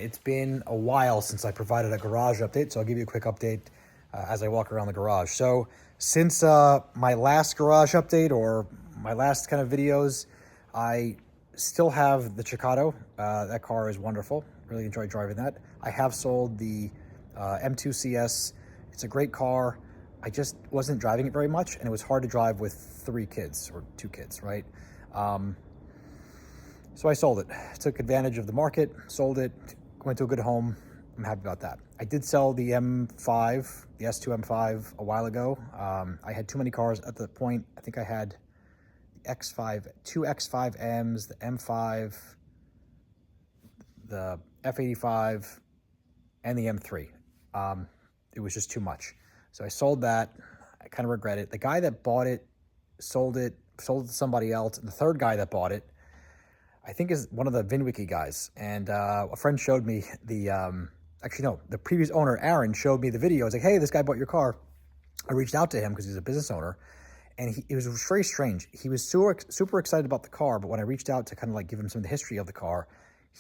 It's been a while since I provided a garage update, so I'll give you a quick update as I walk around the garage. So since my last garage update or my last kind of videos, I still have the Cicado. That car is wonderful. Really enjoy driving that. I have sold the M2 CS. It's a great car. I just wasn't driving it very much, and it was hard to drive with 3 kids or 2 kids, right? So I sold it. Took advantage of the market, sold it, went to a good home. I'm happy about that. I did sell the M5, the S2 M5 a while ago. I had too many cars at the point. I think I had the X5, 2 X5Ms, the M5, the F85, and the M3. It was just too much. So I sold that. I kind of regret it. The guy that bought it sold it to somebody else. And the third guy that bought it, I think, is one of the VinWiki guys. And a friend showed me the, the previous owner, Aaron, showed me the video. I was like, hey, this guy bought your car. I reached out to him because he's a business owner. And it was very strange. He was super excited about the car, but when I reached out to kind of like give him some of the history of the car,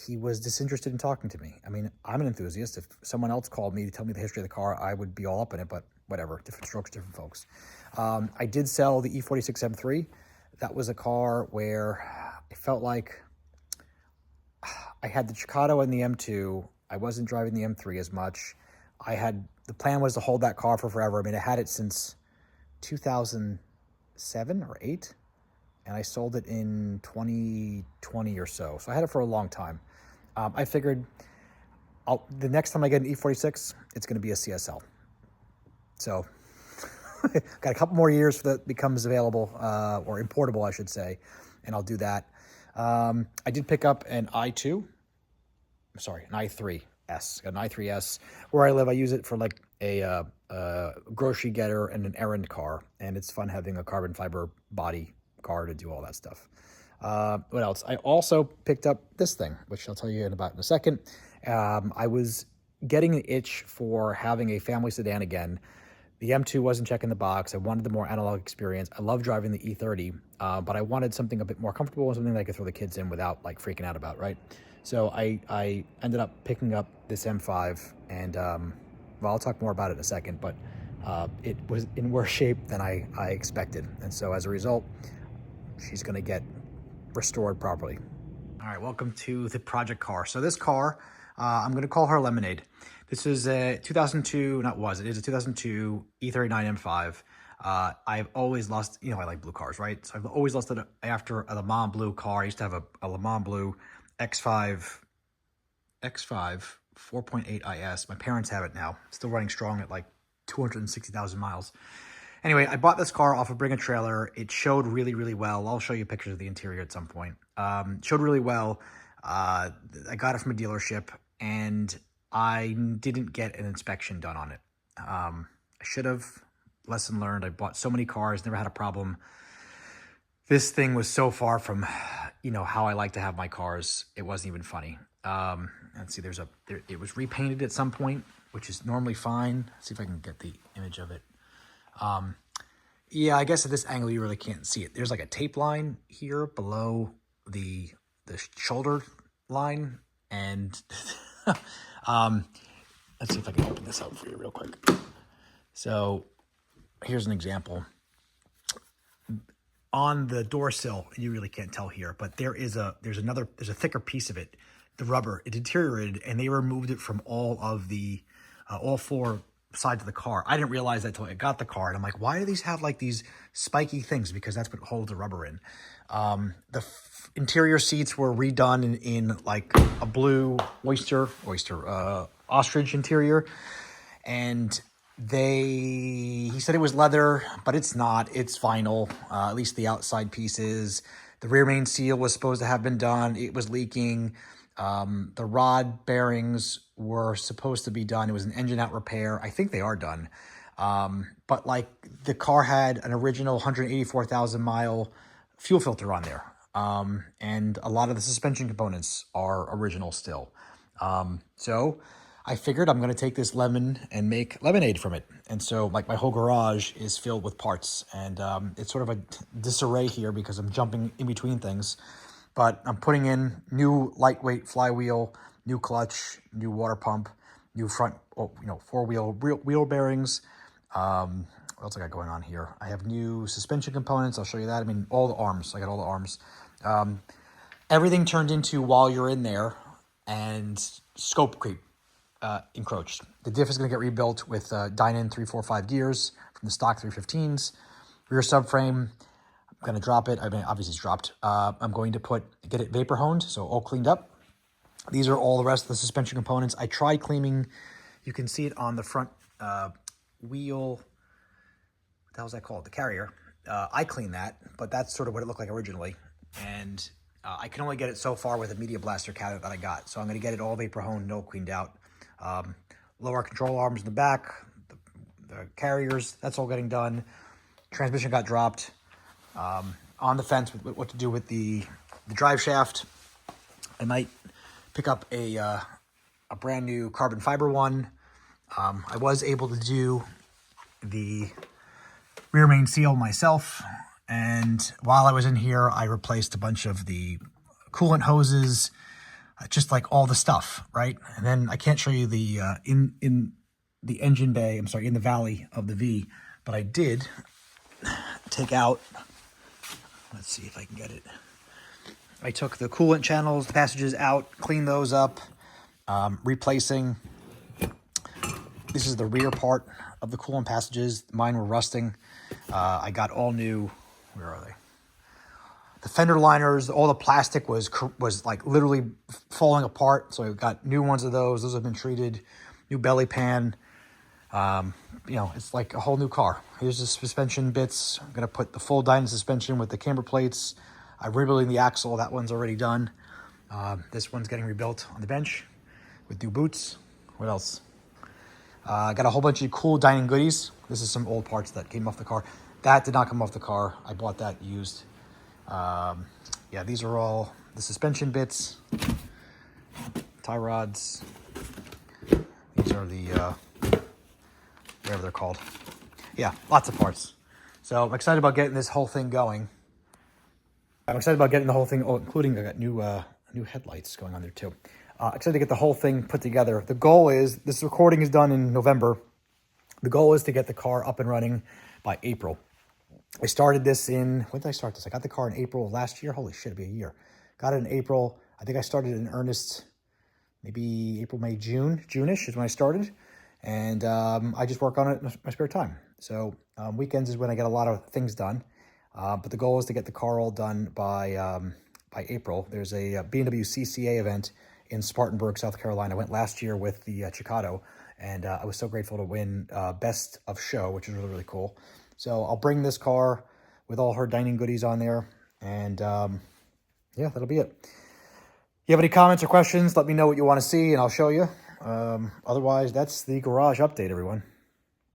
he was disinterested in talking to me. I mean, I'm an enthusiast. If someone else called me to tell me the history of the car, I would be all up in it, but whatever, different strokes, different folks. I did sell the E46 M3. That was a car where I felt like I had the Cicado and the M2. I wasn't driving the M3 as much. The plan was to hold that car for forever. I mean, I had it since 2007 or 8, and I sold it in 2020 or so. So I had it for a long time. I figured the next time I get an E46, it's going to be a CSL. So got a couple more years for that becomes available, or importable, I should say, and I'll do that. I did pick up an i3S. An i3S. Where I live, I use it for like a grocery getter and an errand car, and it's fun having a carbon fiber body car to do all that stuff. What else? I also picked up this thing, which I'll tell you about in a second. I was getting an itch for having a family sedan again. The M2 wasn't checking the box. I wanted the more analog experience. I love driving the E30, but I wanted something a bit more comfortable and something that I could throw the kids in without like freaking out about, right? So I ended up picking up this M5, and well, I'll talk more about it in a second, but it was in worse shape than I expected. And so as a result, she's gonna get restored properly. All right, welcome to the project car. So this car, I'm gonna call her Lemonade. This is a 2002, it is a 2002 E39 M5. I've always lost, I like blue cars, right? So I've always lost it after a Le Mans blue car. I used to have a Le Mans blue X5 4.8 IS. My parents have it now. Still running strong at like 260,000 miles. Anyway, I bought this car off of Bring a Trailer. It showed really, really well. I'll show you pictures of the interior at some point. Showed really well. I got it from a dealership, and I didn't get an inspection done on it. I should have. Lesson learned. I bought so many cars, never had a problem. This thing was so far from, how I like to have my cars. It wasn't even funny. Let's see, it was repainted at some point, which is normally fine. Let's see if I can get the image of it. Yeah, I guess at this angle, you really can't see it. There's like a tape line here below the shoulder line. And let's see if I can open this up for you real quick. So here's an example. On the door sill, you really can't tell here, but there's a thicker piece of it, the rubber. It deteriorated, and they removed it from all 4 sides of the car. I didn't realize that until I got the car, and I'm like, why do these have like these spiky things? Because that's what holds the rubber in. The interior seats were redone in like a blue ostrich interior, and he said it was leather, but it's not. It's vinyl, at least the outside pieces. The rear main seal was supposed to have been done. It was leaking. The rod bearings were supposed to be done. It was an engine out repair. I think they are done. But like the car had an original 184,000 mile fuel filter on there. And a lot of the suspension components are original still. So I figured I'm going to take this lemon and make lemonade from it. And so like my whole garage is filled with parts, and it's sort of a disarray here because I'm jumping in between things. But I'm putting in new lightweight flywheel. new clutch, new water pump, new front, four-wheel wheel bearings. What else I got going on here? I have new suspension components. I'll show you that. I mean, all the arms. I got all the arms. Everything turned into, while you're in there, and scope creep encroached. The diff is going to get rebuilt with Dynon 345 gears from the stock 315s. Rear subframe, I'm going to drop it. I mean, obviously it's dropped. I'm going to get it vapor honed, so all cleaned up. These are all the rest of the suspension components. I tried cleaning. You can see it on the front wheel. What the hell is that called? The carrier. I cleaned that, but that's sort of what it looked like originally. And I can only get it so far with a Media Blaster cabinet that I got. So I'm going to get it all vapor honed, no cleaned out. Lower control arms in the back, the carriers, that's all getting done. Transmission got dropped. On the fence with what to do with the drive shaft. I might pick up a brand new carbon fiber one. I was able to do the rear main seal myself, and while I was in here, I replaced a bunch of the coolant hoses, just like all the stuff, right? And then I can't show you the in the engine bay, I'm sorry, in the valley of the V, but I did take out, let's see if I can get it. I took the coolant channels, the passages out, cleaned those up, replacing. This is the rear part of the coolant passages. Mine were rusting. I got all new, where are they? The fender liners, all the plastic was like literally falling apart. So I got new ones of those. Those have been treated. New belly pan. It's like a whole new car. Here's the suspension bits. I'm going to put the full Dynon suspension with the camber plates. I'm rebuilding the axle. That one's already done. This one's getting rebuilt on the bench with new boots. What else? I got a whole bunch of cool Dynon goodies. This is some old parts that came off the car. That did not come off the car. I bought that used. Yeah, these are all the suspension bits, tie rods. These are the, whatever they're called. Yeah, lots of parts. So I'm excited about getting this whole thing going. I'm excited about getting the whole thing, including I got new headlights going on there too. Excited to get the whole thing put together. The goal is, this recording is done in November. The goal is to get the car up and running by April. I started this when did I start this? I got the car in April of last year. Holy shit, it'll be a year. Got it in April. I think I started in earnest maybe April, May, June-ish is when I started. And I just work on it in my spare time. So weekends is when I get a lot of things done. But the goal is to get the car all done by April. There's a BMW CCA event in Spartanburg, South Carolina. I went last year with the Chicado, and I was so grateful to win Best of Show, which is really, really cool. So I'll bring this car with all her Dynon goodies on there, and yeah, that'll be it. If you have any comments or questions, let me know what you want to see, and I'll show you. Otherwise, that's the garage update, everyone.